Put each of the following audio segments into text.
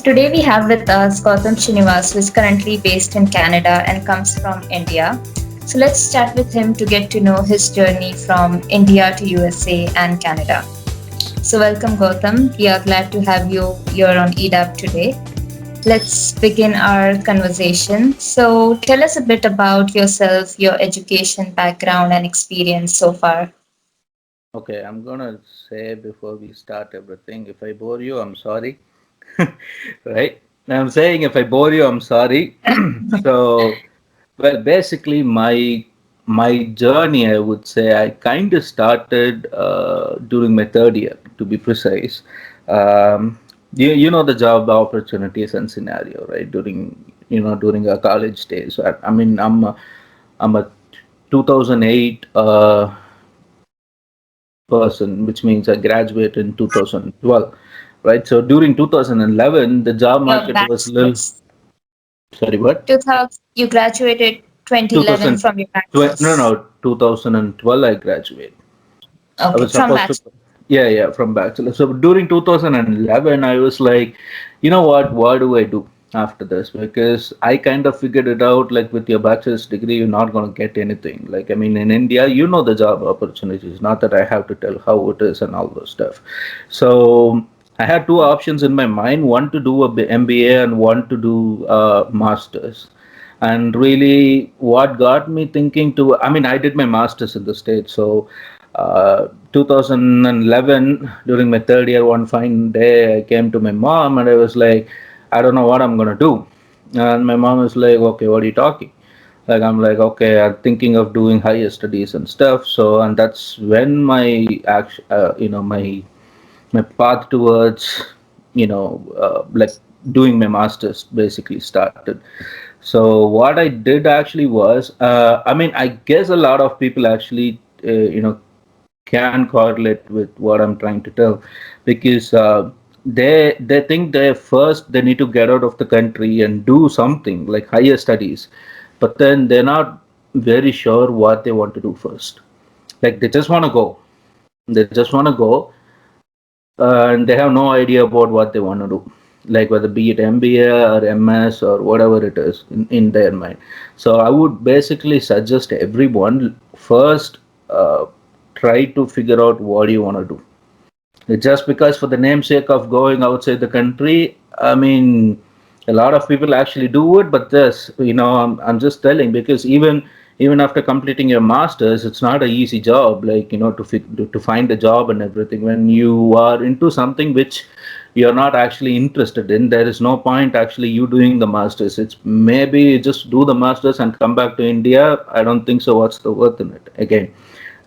Today we have with us Gautham Srinivas, who is currently based in Canada and comes from India. So let's chat with him to get to know his journey from India to USA and Canada. So welcome Gautham. We are glad to have you here on EDAP today. Let's begin our conversation. So tell us a bit about yourself, your education background and experience so far. Okay, I'm gonna say before we start everything, if I bore you, I'm sorry. Right? I'm saying if I bore you, I'm sorry. So, well, basically, my journey, I would say, I kind of started during my third year, to be precise. You know the job opportunities and scenario, right? During our college days. I mean, I'm a 2008 person, which means I graduated in 2012, right? So during 2011, the job Your market was little. bachelor's. Sorry, what? 2000, you graduated 2011 2000, from your no, bachelor's. no, 2012 I graduated. I Okay, was from supposed to, bachelor's. yeah, from bachelor. So during 2011, I was like, you know what do I do after this? Because I kind of figured it out, like with your bachelor's degree, you're not going to get anything. Like, I mean, in India, you know the job opportunities, not that I have to tell how it is and all those stuff. So I had two options in my mind, one to do a MBA and one to do master's. And really, what got me thinking to, I mean, I did my master's in the States. So 2011, during my third year, one fine day, I came to my mom and I was like, I don't know what I'm going to do. And my mom was like, okay, what are you talking? Like, I'm like, okay, I'm thinking of doing higher studies and stuff. So, and that's when my action, my path towards, like doing my master's basically started. So what I did actually was, I mean, I guess a lot of people actually, can correlate with what I'm trying to tell, because they think they need to get out of the country and do something like higher studies, but then they're not very sure what they want to do first. Like they just want to go, they just want to go, and they have no idea about what they want to do, like whether be it MBA or MS or whatever it is in their mind. So I would basically suggest everyone first, try to figure out what you want to do. Just because for the namesake of going outside the country, I mean, a lot of people actually do it, but this, I'm just telling, because even after completing your masters, it's not an easy job, like, to find a job and everything. When you are into something which you're not actually interested in, there is no point actually you doing the masters. It's maybe just do the masters and come back to India. I don't think so. What's the worth in it again?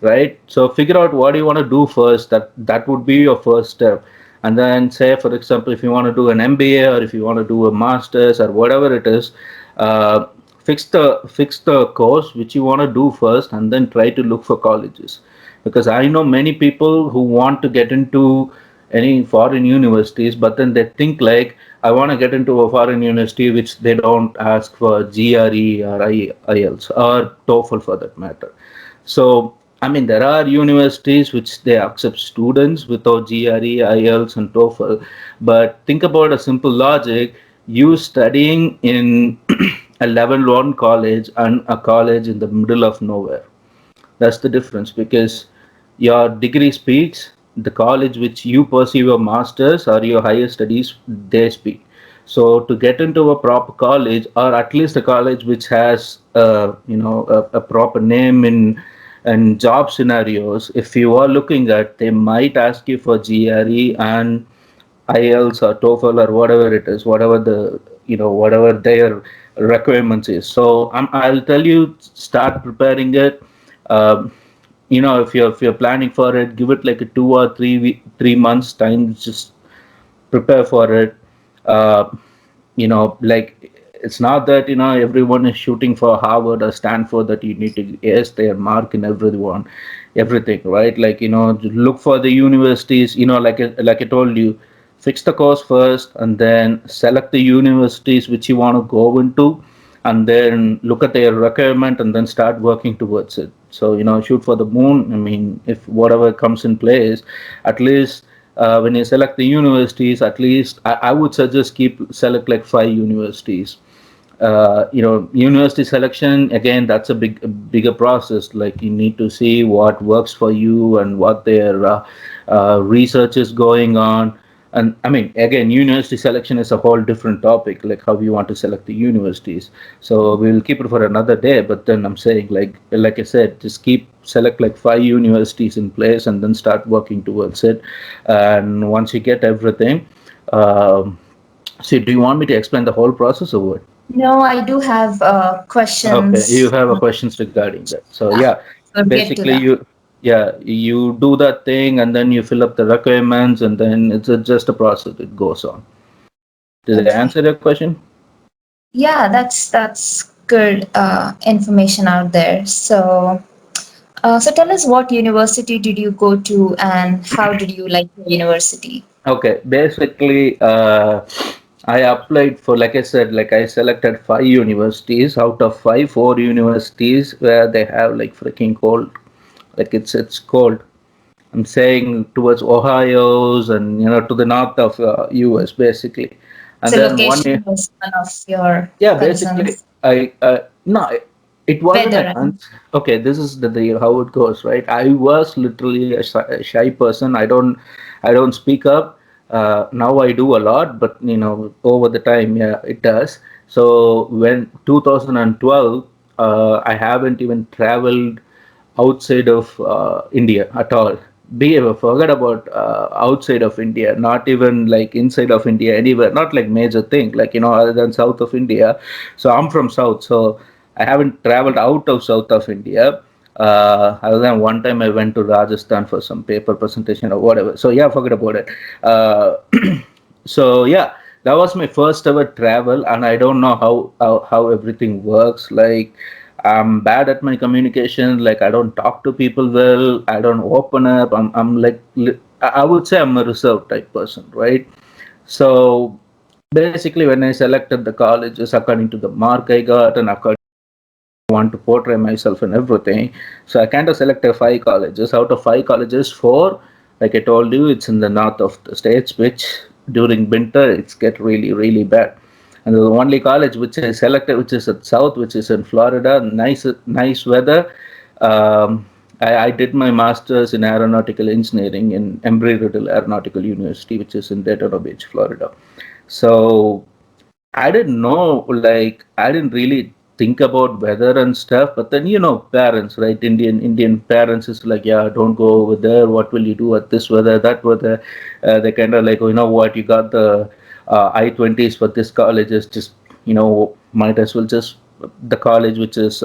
Right? So figure out what you want to do first. That would be your first step. And then say, for example, if you want to do an MBA or if you want to do a master's or whatever it is, uh, fix the course which you want to do first, and then try to look for colleges. Because I know many people who want to get into any foreign universities, but then they think like, I want to get into a foreign university which they don't ask for GRE or IELTS or TOEFL for that matter. So, I mean, there are universities which they accept students without GRE, IELTS, and TOEFL. But think about a simple logic: you studying in a level one college and a college in the middle of nowhere. That's the difference, because your degree speaks, the college which you pursue your masters or your higher studies, they speak. So to get into a proper college, or at least a college which has a proper name in job scenarios, if you are looking at, they might ask you for GRE and IELTS or TOEFL or whatever it is, whatever their requirements is. So I'll tell you, start preparing it. Um, if you're planning for it, give it like a 2 or 3 months time. Just prepare for it. Uh, like, it's not that everyone is shooting for Harvard or Stanford that you need to ace their mark in everything, right? Like, look for the universities. Like I told you, fix the course first, and then select the universities which you want to go into, and then look at their requirement, and then start working towards it. So shoot for the moon. I mean, if whatever comes in place, at least when you select the universities, at least I would suggest keep select like 5 universities. University selection again, that's a bigger process. Like you need to see what works for you and what their research is going on. And I mean, again, university selection is a whole different topic, like how you want to select the universities. So we'll keep it for another day. But then I'm saying, like I said, just keep select like 5 universities in place and then start working towards it. And once you get everything, um, see, do you want me to explain the whole process or what? No, I do have Okay, you questions. have a questions regarding that. So Yeah, yeah, we'll get to basically that. you do that thing and then you fill up the requirements and then just a process. It goes on. Did I Okay. answer your question? Yeah, that's good information out there. So tell us, what university did you go to and how did you like the university? Okay, basically, I applied for, like I said, like I selected 5 universities. Out of five, 4 universities where they have like freaking cold, like it's cold. I'm saying towards Ohio's and to the north of US basically, and So then one location was one of your yeah, basically, concerns. I no, it wasn't Weather, a I mean. okay. This is the how it goes, right? I was literally a shy person. I don't speak up. Now I do a lot, but over the time, yeah, it does. So when 2012, I haven't even traveled outside of India at all. Forget about outside of India, not even like inside of India, anywhere, not like major thing, like other than south of India. So I'm from south, so I haven't traveled out of south of India. Other than one time I went to Rajasthan for some paper presentation or whatever. So yeah, forget about it. Uh, so yeah, that was my first ever travel, and I don't know how everything works. Like I'm bad at my communication. Like I don't talk to people well. I don't open up. I'm like I would say I'm a reserved type person, right? So basically, when I selected the colleges according to the mark I got and according want to portray myself and everything. So I kind of selected 5 colleges. Out of 5 colleges, four, like I told you, it's in the north of the states, which during winter it's get really really bad. And the only college which I selected, which is at south, which is in Florida, nice weather. I did my master's in aeronautical engineering in Embry-Riddle Aeronautical University, which is in Daytona Beach, Florida. So I didn't know, like, I didn't really think about weather and stuff. But then, parents, right? Indian parents is like, yeah, don't go over there. What will you do at this weather, that weather? They kind of like, oh, you know what, you got the I-20s for this college is just, might as well just the college which is,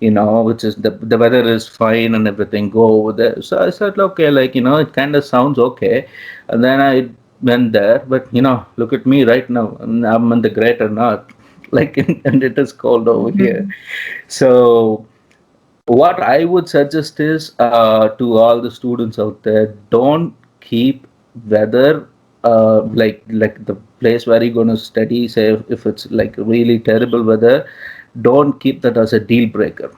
which is the weather is fine and everything, go over there. So I said, okay, like, it kind of sounds okay. And then I went there, but look at me right now. I'm in the greater north, like, and it is cold over here. Mhm. So what I would suggest is to all the students out there, don't keep weather like the place where you're going to study. Say if it's like really terrible weather, don't keep that as a deal breaker.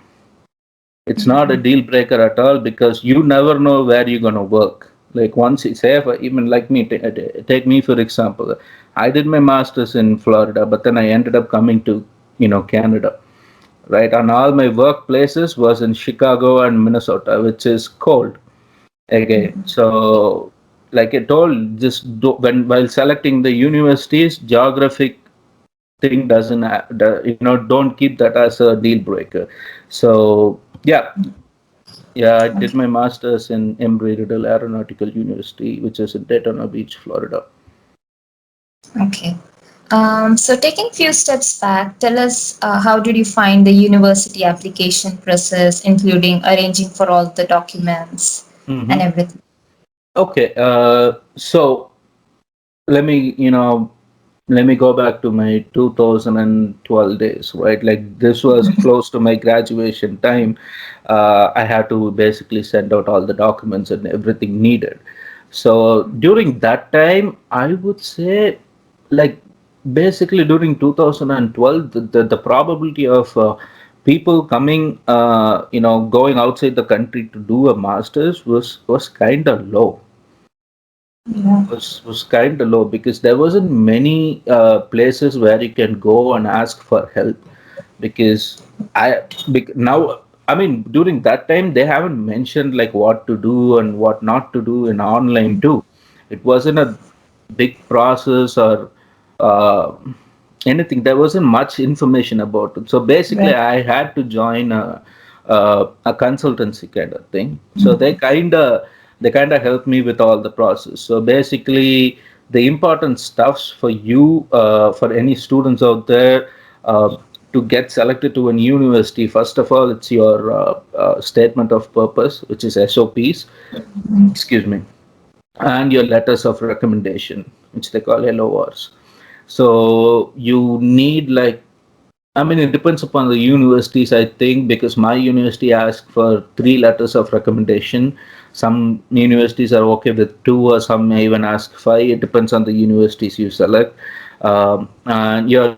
It's not a deal breaker at all because you never know where you're going to work. Like once you say, for even like me, take me for example. I did my masters in Florida, but then I ended up coming to Canada, right? And all my workplaces was in Chicago and Minnesota, which is cold again. So, like I told, just while selecting the universities, geographic thing doesn't, don't keep that as a deal breaker. So, yeah, yeah, I did Okay. my master's in Embry-Riddle Aeronautical University, which is in Daytona Beach, Florida. Okay. So taking a few steps back, tell us, how did you find the university application process, including arranging for all the documents and Hmm. everything? Okay, so let me, let me go back to my 2012 days, right? Like this was close to my graduation time. I had to basically send out all the documents and everything needed. So during that time, I would say, like, basically during 2012, the probability of people coming, going outside the country to do a master's was kind of low. Yeah. was kind of low because there wasn't many places where you can go and ask for help because now I mean during that time they haven't mentioned like what to do and what not to do in online too. It wasn't a big process or uh, anything. There wasn't much information about it. So basically, Right. I had to join a consultancy kind of thing. So they kind of helped me with all the process. So basically, the important stuffs for you for any students out there. To get selected to an university, first of all, it's your statement of purpose, which is SOPs. Excuse me, and your letters of recommendation, which they call LORs. So you need like, I mean, it depends upon the universities, I think, because my university asked for three letters of recommendation. Some universities are okay with two, or some may even ask five. It depends on the universities you select. And your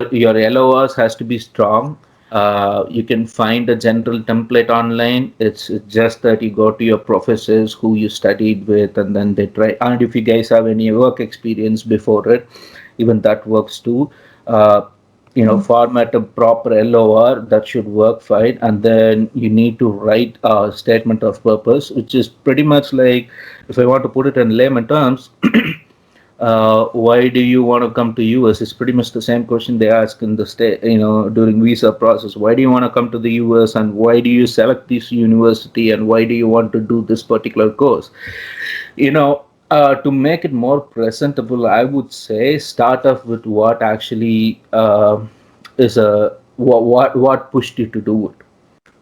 LORs has to be strong. You can find a general template online. It's just that you go to your professors who you studied with, and then they try. And if you guys have any work experience before it, even that works too. Uh, Format a proper LOR that should work fine, and then you need to write a statement of purpose, which is pretty much like, if I want to put it in layman terms, why do you want to come to US? It's pretty much the same question they ask in the state, during visa process. Why do you want to come to the US, and why do you select this university, and why do you want to do this particular course? To make it more presentable, I would say start off with what actually is a what pushed you to do it.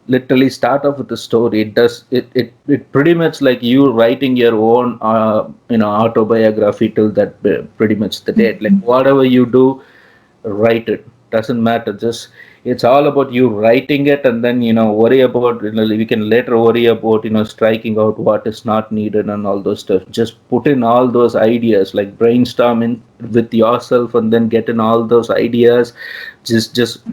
Literally start off with the story. It pretty much like you writing your own autobiography till that pretty much the date. Like whatever you do, write it. Doesn't matter. Just it's all about you writing it, and then worry about, we can later worry about striking out what is not needed and all those stuff. Just put in all those ideas, like brainstorm in with yourself, and then get in all those ideas. Just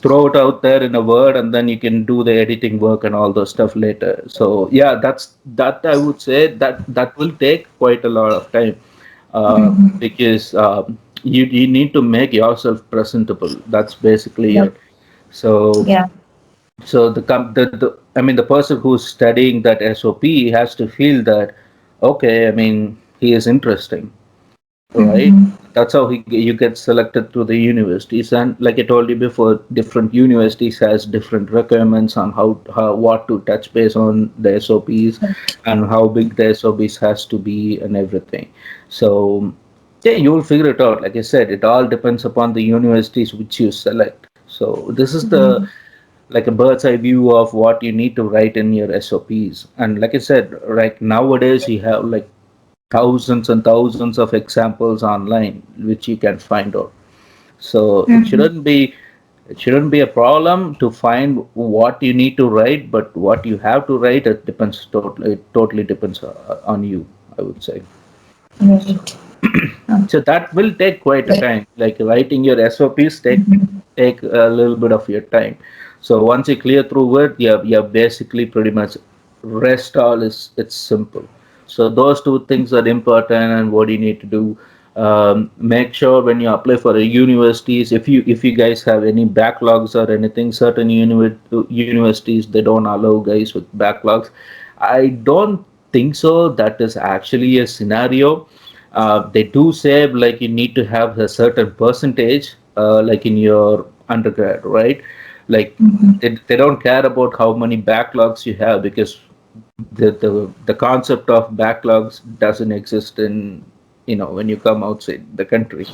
throw it out there in a word, and then you can do the editing work and all those stuff later. So yeah, that I would say that will take quite a lot of time, because you need to make yourself presentable. That's basically Yep. it. So Yeah. the I mean, the person who's studying that SOP has to feel that, okay, I mean, he is interesting, right? That's how you get selected to the universities. And like I told you before, different universities has different requirements on how what to touch base on the SOPs, and how big the SOPs has to be and everything. So yeah, you'll figure it out. Like I said, it all depends upon the universities which you select. So this is the like a bird's eye view of what you need to write in your SOPs. And like I said, right nowadays you have like thousands and thousands of examples online which you can find out. So it shouldn't be a problem to find what you need to write, but what you have to write, it totally depends on you, I would say. Right. So that will take quite a Right. time. Like writing your SOPs take a little bit of your time. So once you clear through it, you're basically pretty much rest all is it's simple. So those two things are important, and what you need to do. Make sure when you apply for a universities, if you guys have any backlogs or anything, certain universities they don't allow guys with backlogs. I don't think so. That is actually a scenario. They do say like you need to have a certain percentage, like in your undergrad, right? Like they don't care about how many backlogs you have, because the concept of backlogs doesn't exist in, when you come outside the country.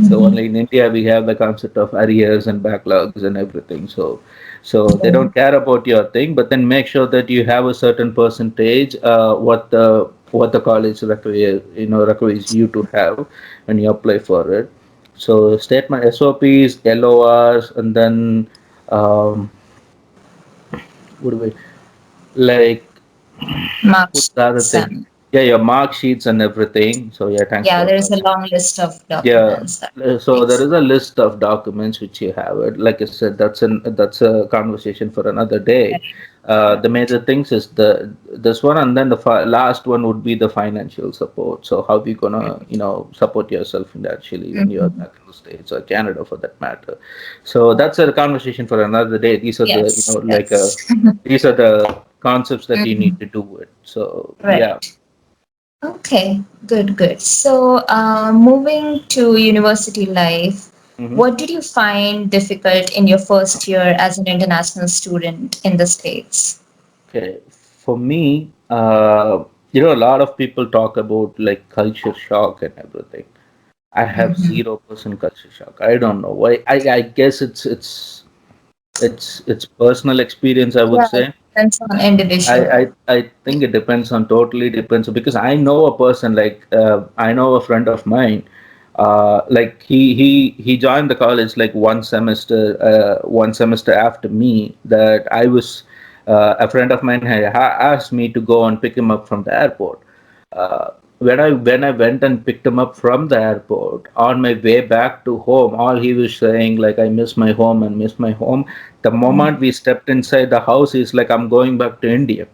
So only in India we have the concept of arrears and backlogs and everything. So they don't care about your thing, but then make sure that you have a certain percentage, what the college requires you to have when you apply for it. So statement SOPs, LORs, and then what do we like? What's Marks the other thing? and Yeah, your mark sheets and everything. So yeah, thanks yeah, for there is a that. long list of Yeah, documents that so there takes. is a list of documents which you have. Like I said, that's a conversation for another day. The major things is the this one, and then the last one would be the financial support. So how you gonna support yourself financially when you're Mhm. back in the States or Canada for that matter. So that's a conversation for another day. These are the Yes, yes. these are the concepts that you need Mhm. to do it. So yeah. Right. Okay, good, good. So, moving to university life, Mm-hmm. what did you find difficult in your first year as an international student in the States? Okay, for me, a lot of people talk about like culture shock and everything. I have Mhm. 0% culture shock. I don't know why. I guess it's personal experience, I would Yeah, it say. depends on I, individual. I think it depends on totally depends because I know a person like I know a friend of mine like he joined the college like one semester after me that I was a friend of mine had asked me to go and pick him up from the airport. When I went and picked him up from the airport on my way back to home, all he was saying like I miss my home and miss my home. The moment we stepped inside the house, he's like I'm going back to India.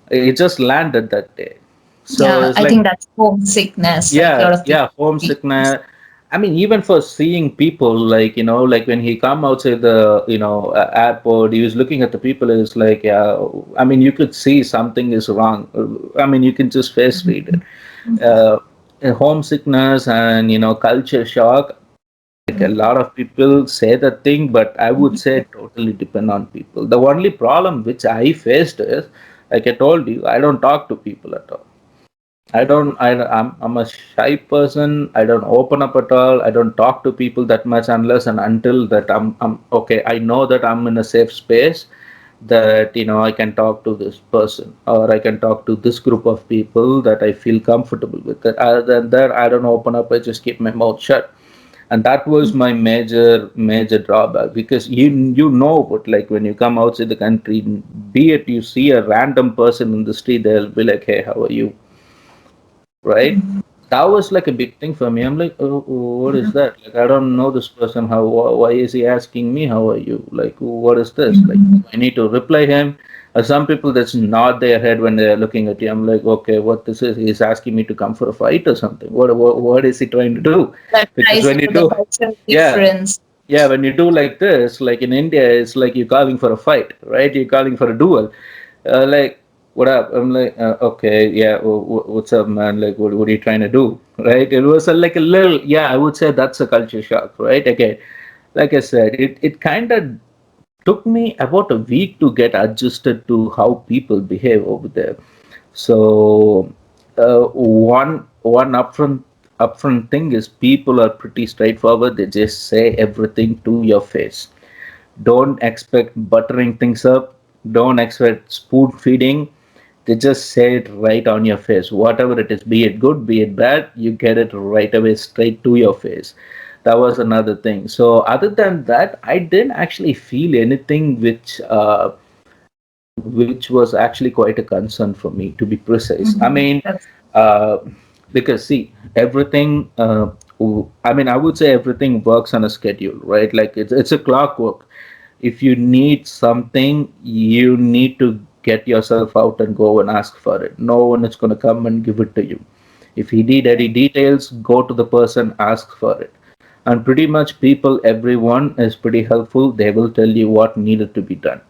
It just landed that day, so Yeah, it's I like think that's homesickness, like a lot yeah, of people yeah, experience. homesickness. I mean, even for seeing people, like like when he come outside the airport, he was looking at the people. It's like, yeah, I mean, you could see something is wrong. I mean, you can just face read it. Uh, Homesickness and culture shock. Like a lot of people say that thing, but I would say it totally depend on people. The only problem which I faced is, like I told you, I don't talk to people at all. I don't. I'm a shy person. I don't open up at all. I don't talk to people that much unless and until that I'm okay. I know that I'm in a safe space. That I can talk to this person or I can talk to this group of people that I feel comfortable with. That other than that, I don't open up. I just keep my mouth shut, and that was my major drawback because but like when you come outside the country, be it you see a random person in the street, they'll be like, "Hey, how are you?" Right? That was like a big thing for me. I'm like, oh, what is that? Like, I don't know this person. Why is he asking me, how are you? Like, what is this? Like, do I need to reply him? Some people that's nod their head when they're looking at you. I'm like, okay, what this is? He's asking me to come for a fight or something. What is he trying to do? That Because ties when you to the do, cultural yeah, difference. yeah, when you do like this, like in India, it's like you're calling for a fight, right? You're calling for a duel. Like, what up? I'm like, okay, yeah, what's up, man? Like, what are you trying to do, right? It was like a little, yeah, I would say that's a culture shock, right? Okay, like I said, it kind of took me about a week to get adjusted to how people behave over there. So one upfront thing is people are pretty straightforward. They just say everything to your face. Don't expect buttering things up. Don't expect spoon feeding. They just say it right on your face. Whatever it is, be it good, be it bad, you get it right away straight to your face. That was another thing. So other than that, I didn't actually feel anything which was actually quite a concern for me, to be precise. I Mhm. mean, That's uh, because see, everything. I mean, I would say everything works on a schedule, right? Like it's a clockwork. If you need something, you need to get yourself out and go and ask for it. No one is going to come and give it to you. If you need any details, go to the person, ask for it. And pretty much people, everyone is pretty helpful. They will tell you what needed to be done.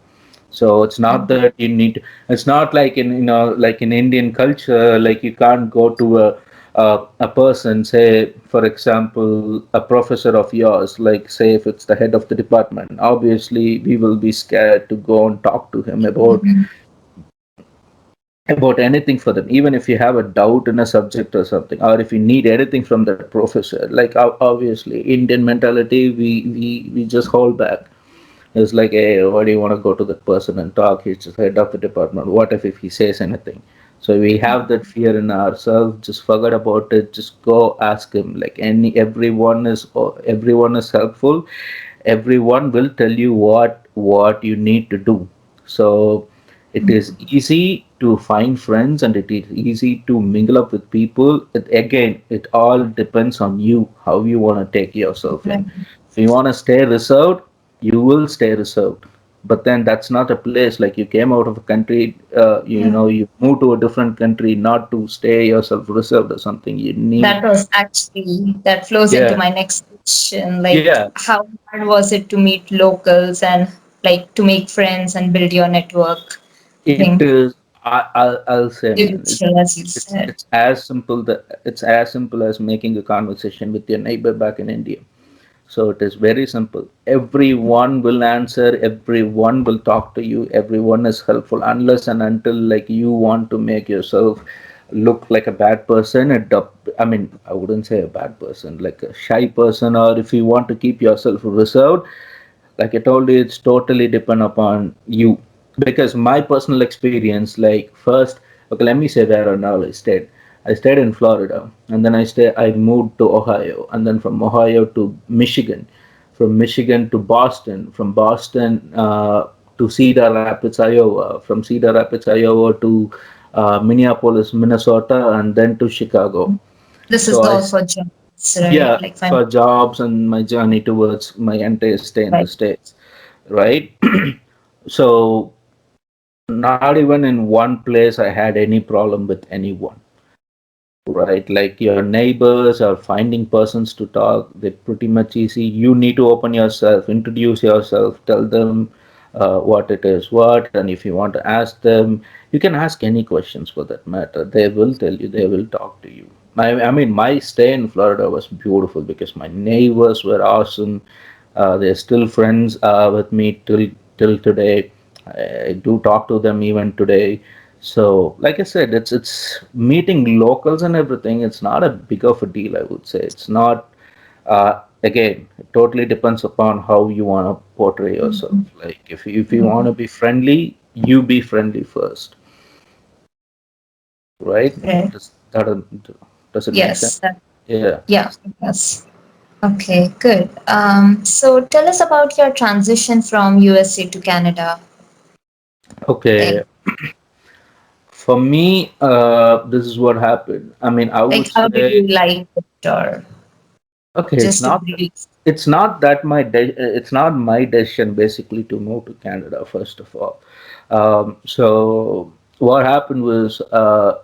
So it's not that you need. It's not like in like in Indian culture, like you can't go to a person, say for example, a professor of yours, like say if it's the head of the department. Obviously, we will be scared to go and talk to him about anything for them, even if you have a doubt in a subject or something, or if you need anything from that professor. Like obviously, Indian mentality, we just hold back. It's like, hey, why do you want to go to that person and talk? He's just head of the department. What if he says anything? So we have that fear in ourselves. Just forget about it. Just go ask him. Like everyone is helpful. Everyone will tell you what you need to do. So it is easy to find friends and it is easy to mingle up with people. Again, it all depends on you how you want to take yourself in. right. If you want to stay reserved, you will stay reserved. But then that's not a place. Like, you came out of a country, you Yeah. know, you moved to a different country not to stay yourself reserved or something. You need, That was actually that flows into yeah, my next question. Like, yeah. how hard was it to meet locals and like to make friends and build your network It thing? is. I'll say, man. Spiritual, as you It's said. it's as simple that it's as simple as making a conversation with your neighbor back in India. So it is very simple. Everyone will answer, everyone will talk to you, everyone is helpful unless and until like you want to make yourself look like a bad person. I mean, I wouldn't say a bad person, like a shy person, or if you want to keep yourself reserved, like I told you, it's totally depend upon you. Because my personal experience, like first, okay, let me say where and all I stayed. I stayed in Florida, and then I moved to Ohio, and then from Ohio to Michigan, from Michigan to Boston, from Boston to Cedar Rapids, Iowa, from Cedar Rapids, Iowa to Minneapolis, Minnesota, and then to Chicago. This is So all for jobs, right? yeah, Like, fine. for jobs and my journey towards my entire stay in the Right. States, right? So not even in one place I had any problem with anyone, right? Like your neighbors or finding persons to talk, they're pretty much easy. You need to open yourself, introduce yourself, tell them what it is, what, and if you want to ask them, you can ask any questions for that matter. They will tell you, they will talk to you. I mean, my stay in Florida was beautiful because my neighbors were awesome. They're still friends with me till today. I do talk to them even today. So, like I said, it's meeting locals and everything. It's not a big of a deal, I would say. It's not. Again, it totally depends upon how you want to portray yourself. Mhm. Like if you want to be friendly, you be friendly first, right? Right. Does it make sense? Yes. Yeah. Yeah. Yes. Okay. Good. So tell us about your transition from USA to Canada. Okay. Like, For me, this is what happened. I mean, I would how did say, you like it, or okay, just to brief? it's not that it's not my decision basically to move to Canada first of all. So what happened was,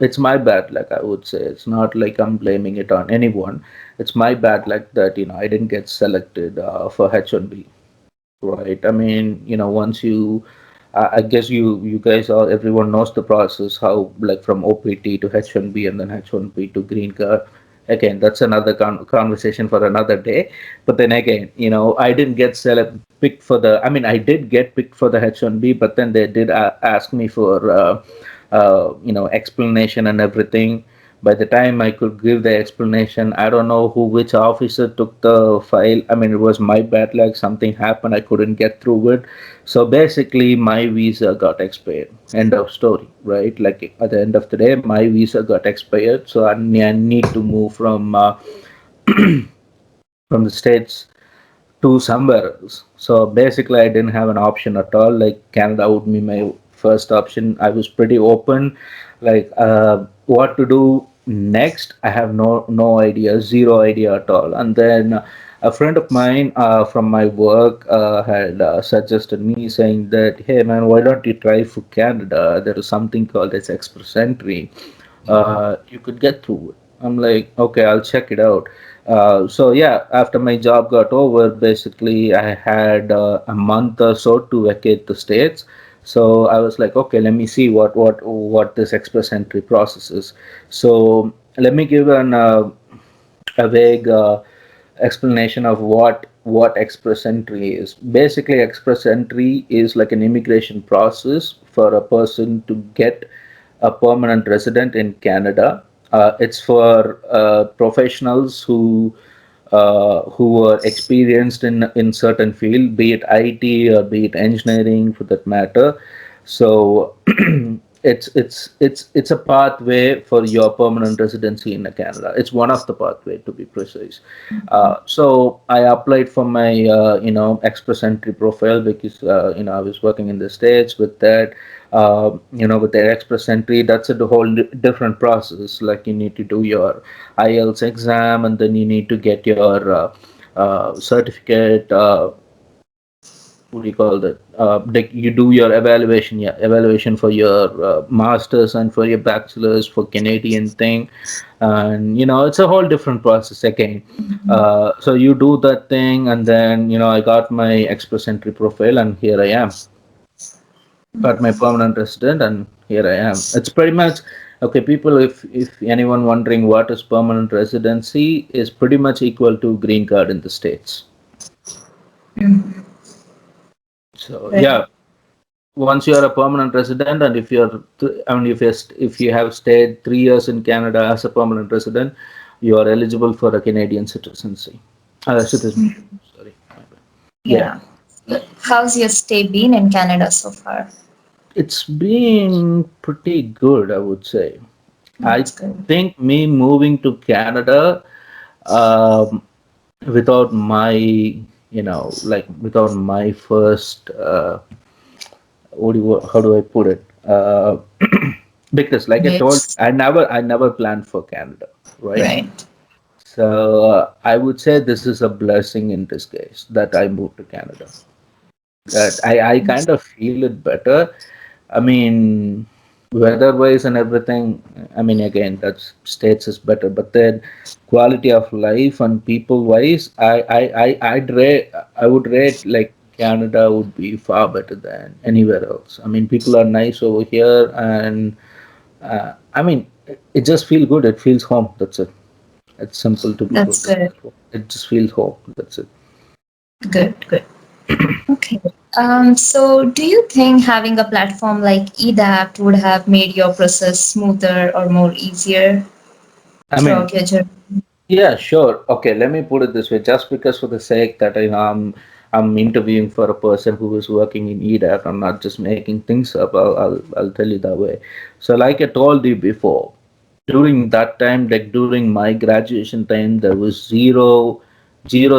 it's my bad luck, I would say. It's not like I'm blaming it on anyone. It's my bad luck that I didn't get selected for H1B. Right. I mean, once I guess you guys all, everyone knows the process, how like from OPT to H1B and then H1B to green card. Again, that's another conversation for another day. But then again, I didn't get picked for the. I mean, I did get picked for the H1B, but then they did ask me for explanation and everything. By the time I could give the explanation, I don't know which officer took the file. I mean, it was my bad luck. Something happened. I couldn't get through it. So basically, my visa got expired. End of story, right? Like at the end of the day, my visa got expired. So I need to move from the states to somewhere else. So basically, I didn't have an option at all. Like Canada would be my first option. I was pretty open. Like what to do next, I have no idea, zero idea at all. And then a friend of mine from my work had suggested me saying that, hey man, why don't you try for Canada? There is something called as express entry. You could get through it. I'm like, okay, I'll check it out. So yeah, after my job got over, basically I had a month or so to vacate the states. So I was like, okay, let me see what this express entry process is. So let me give a vague explanation of what express entry is. Basically, express entry is like an immigration process for a person to get a permanent resident in Canada. It's for professionals who are experienced in certain field, be it IT or be it engineering for that matter. So it's a pathway for your permanent residency in Canada. It's one of the pathway to be precise. So I applied for my express entry profile because I was working in the states with that. With their express entry, that's a whole different process. Like you need to do your IELTS exam, and then you need to get your certificate. what do you call that? Like you do your evaluation, yeah, evaluation for your masters and for your bachelors for Canadian thing, and it's a whole different process again. So you do that thing, and then I got my express entry profile, and here I am, got my permanent resident, and here I am. It's pretty much okay. People, if anyone wondering what is permanent residency, is pretty much equal to green card in the states. Mhm. So Right. yeah, once you are a permanent resident, and I mean, if you have stayed 3 years in Canada as a permanent resident, you are eligible for a Canadian citizency, citizenship. Sorry, my bad. Yeah, Yeah. How's your stay been in Canada so far? it's been pretty good, I would say. I That's good. think me moving to Canada, um, without my, like without my first, how do I put it? Because like I told, It's I never planned for Canada, right? right. So I would say this is a blessing in disguise that I moved to Canada. That I kind of feel it better. I mean, weather-wise and everything. I mean, again, that's states is better, but then quality of life and people-wise, I would rate like Canada would be far better than anywhere else. I mean, people are nice over here, and I mean, it just feels good. It feels home. That's it. It's simple to be That's put. good. It just feels home. That's it. Good, good. Okay. So do you think having a platform like eDAPT would have made your process smoother or more easier I mean, throughout your journey? yeah, sure. Okay, let me put it this way. Just because for the sake that I'm interviewing for a person who is working in EDAP, I'm not just making things up. I'll tell you that way. So, like I told you before, during that time, like during my graduation time, there was zero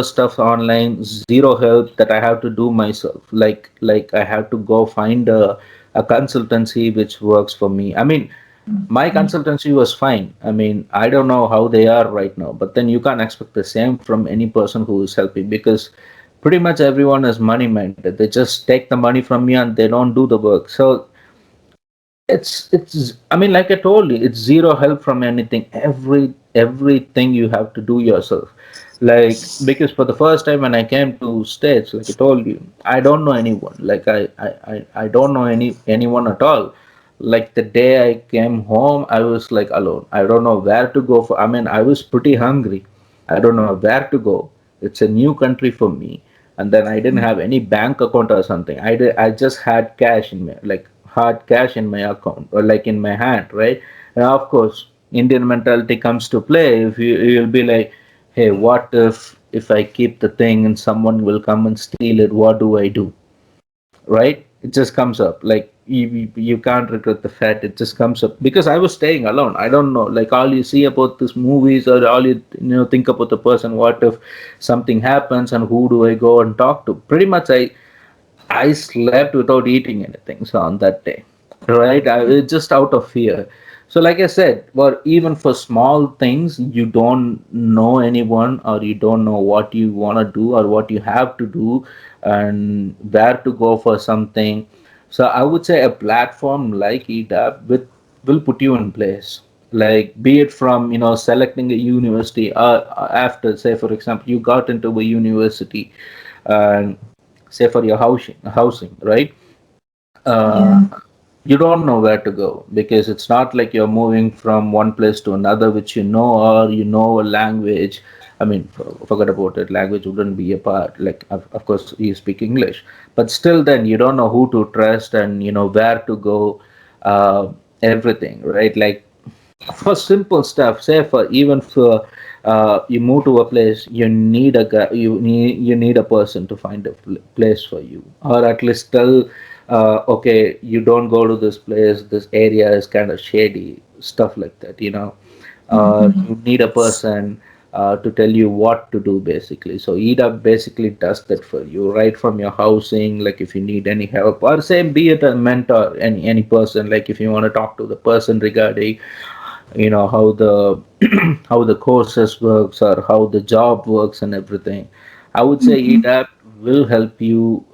stuff online, zero help that I have to do myself. Like I have to go find a consultancy which works for me. I mean, my consultancy was fine. I mean, I don't know how they are right now, but then you can't expect the same from any person who is helping, because pretty much everyone is money minded. They just take the money from you and they don't do the work. So it's I mean, like I told you, it's zero help from anything. Everything you have to do yourself. Like, because for the first time when I came to States, like I told you, I don't know anyone. Like I don't know anyone at all. Like the day I came home, I was like alone. I don't know where to go for. I mean, I was pretty hungry. I don't know where to go. It's a new country for me, and then I didn't have any bank account or something. I just had cash in my, like hard cash in my account, or like in my hand, right? And of course, Indian mentality comes to play. If you'll be like, hey, what if I keep the thing and someone will come and steal it? What do I do? Right? It just comes up. Like you can't regret the fact it just comes up, because I was staying alone. I don't know, like all you see about these movies, or all you think about the person. What if something happens, and who do I go and talk to? Pretty much, I slept without eating anything. So on that day, right? I was just out of fear. So like I said, or even for small things, you don't know anyone, or you don't know what you want to do or what you have to do, and where to go for something. So I would say a platform like EDAP will put you in place. Like, be it from selecting a university, after, say for example, you got into a university, and say for your housing, right? uh, Yeah. you don't know where to go, because it's not like you're moving from one place to another which or a language. I mean, forget about it, language wouldn't be a part. Like, of course you speak English, but still then you don't know who to trust, and where to go, everything, right? Like, for simple stuff, say for even for you move to a place, you need a guy, you need a person to find a place for you, or at least tell, okay, you don't go to this place, this area is kind of shady, stuff like that, you need a person to tell you what to do, basically. So EDA basically does that for you, right from your housing. Like, if you need any help, or say, be it a mentor, any person, like if you want to talk to the person regarding how the how the courses works, or how the job works and everything. I would say EDAP will help you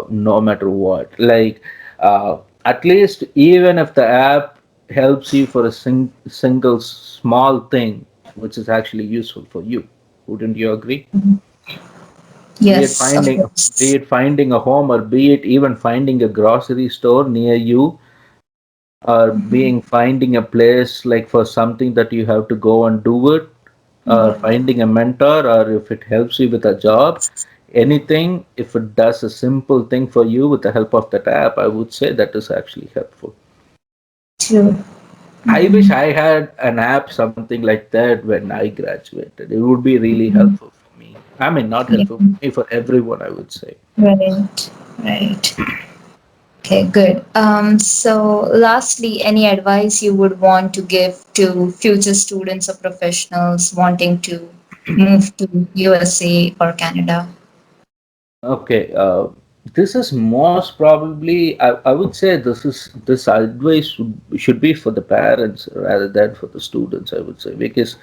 no matter what. Like, at least even if the app helps you for a single small thing, which is actually useful for you, wouldn't you agree? Be it Yes, of finding, be course. it finding a home, or be it even finding a grocery store near you, or being finding a place like for something that you have to go and do it, or finding a mentor, or if it helps you with a job, anything, if it does a simple thing for you with the help of that app, I would say that is actually helpful. True. I wish I had an app something like that when I graduated. It would be really helpful for me. I mean, not Yeah. helpful for me, for everyone, I would say. Right. Right. Okay, good. So, lastly, any advice you would want to give to future students or professionals wanting to move to USA or Canada? Okay, this is most probably, I would say this advice should be for the parents rather than for the students, I would say, because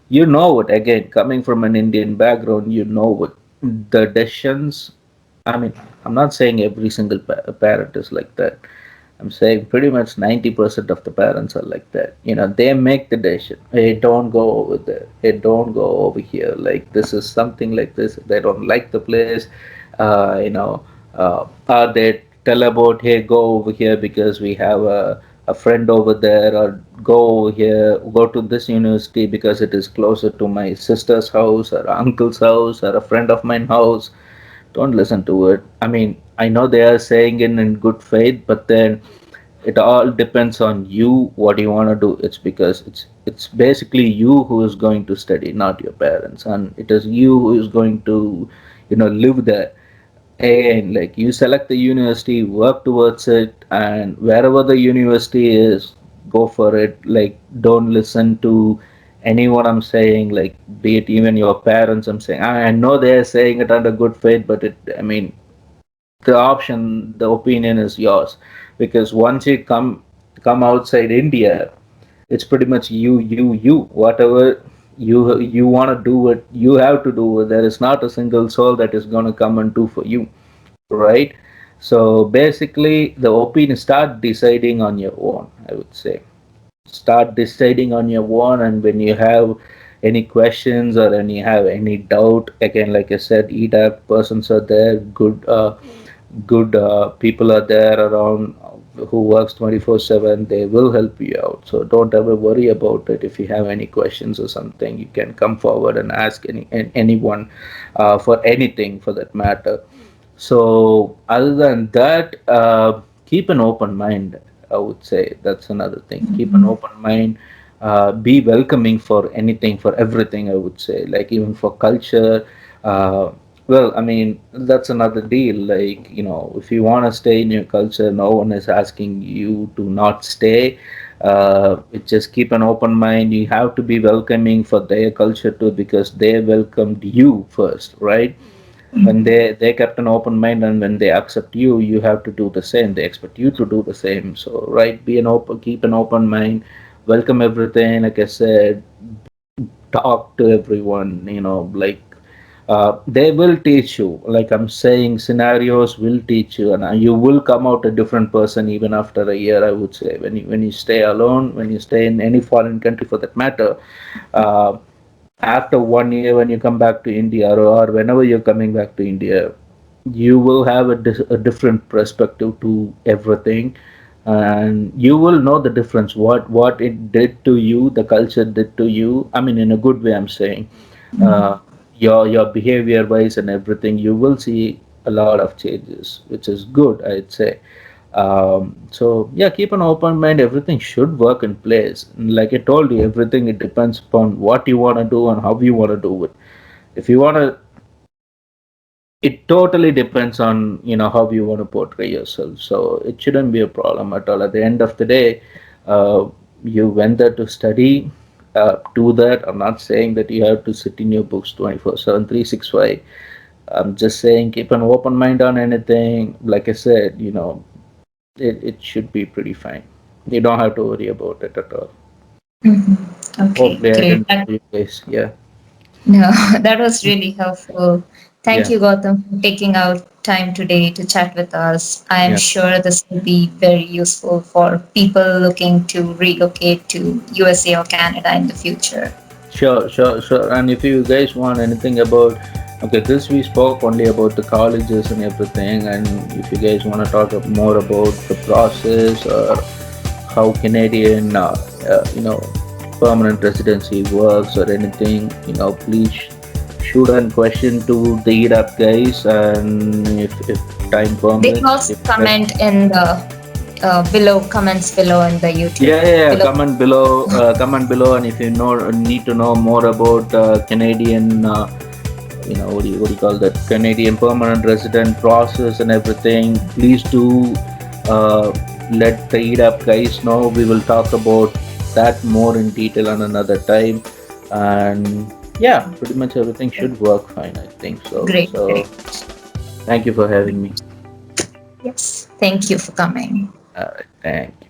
you know what, again, coming from an Indian background, you know what the decisions. I mean, I'm not saying every single parent is like that. I'm saying pretty much 90% of the parents are like that. You know, they make the decision. Hey, don't go over there. Hey, don't go over here. Like, this is something like this. They don't like the place. Or they tell about, hey, go over here because we have a friend over there, or go over here, go to this university because it is closer to my sister's house or uncle's house or a friend of mine house. Don't listen to it. I mean, I know they are saying it in good faith, but then it all depends on you what you want to do. It's because it's basically you who is going to study, not your parents, and it is you who is going to, live there. And like, you select the university, work towards it, and wherever the university is, go for it. Like, don't listen to anyone I'm saying, like, be it even your parents. I'm saying, I know they're saying it under good faith, but I mean, the opinion is yours, because once you come outside India, it's pretty much you. Whatever you want to do it, you have to do it. There is not a single soul that is going to come and do for you, right? So basically, the opinion, start deciding on your own, I would say. Start deciding on your own, and when you have any questions or when you have any doubt, again, like I said, EDAP persons are there, good people are there around who works 24/7. They will help you out, so don't ever worry about it. If you have any questions or something, you can come forward and ask anyone for anything, for that matter. So other than that, keep an open mind. I would say that's another thing. Keep an open mind. Be welcoming for anything, for everything. I would say, like, even for culture. Well, I mean, that's another deal. Like, if you want to stay in your culture, no one is asking you to not stay. Just keep an open mind. You have to be welcoming for their culture too, because they welcomed you first, right? When they kept an open mind, and when they accept you, you have to do the same. They expect you to do the same. So, right, keep an open mind, welcome everything. Like I said, talk to everyone. Like, they will teach you. Like I'm saying, scenarios will teach you, and you will come out a different person even after a year, I would say. When you stay alone, when you stay in any foreign country for that matter, uh, after 1 year, when you come back to India, or whenever you're coming back to India, you will have a different perspective to everything, and you will know the difference, what it did to you, the culture did to you. I mean, in a good way, I'm saying. Your behavior wise and everything, you will see a lot of changes, which is good, I'd say. So yeah, keep an open mind. Everything should work in place. Like I told you, everything, it depends upon what you want to do and how you want to do it. If you want to, it totally depends on how you want to portray yourself. So it shouldn't be a problem at all. At the end of the day, uh, you went there to study. Do that. I'm not saying that you have to sit in your books 24/7, 365. I'm just saying, keep an open mind on anything. Like I said, it should be pretty fine. You don't have to worry about it at all. Okay, Hopefully, I great. didn't bore you guys. Yeah. No, that was really helpful. Thank Yeah, you, Gautam, for taking out time today to chat with us. I am yeah. sure this will be very useful for people looking to relocate to USA or Canada in the future. Sure, sure, sure. And if you guys want anything about, okay, this we spoke only about the colleges and everything. And if you guys want to talk more about the process or how Canadian, permanent residency works or anything, please shoot a question to the EDAP guys. And if time They can permits, also comment in the below comments below in the YouTube yeah, yeah, yeah. below. Comment below, and if you need to know more about Canadian, what do you call that? Canadian permanent resident process and everything. Please do uh, let the EDAP guys know. We will talk about that more in detail on another time, and yeah, pretty much everything should work fine. I think so. Great, So great. thank you for having me. Yes, thank you for coming. All right, thank you.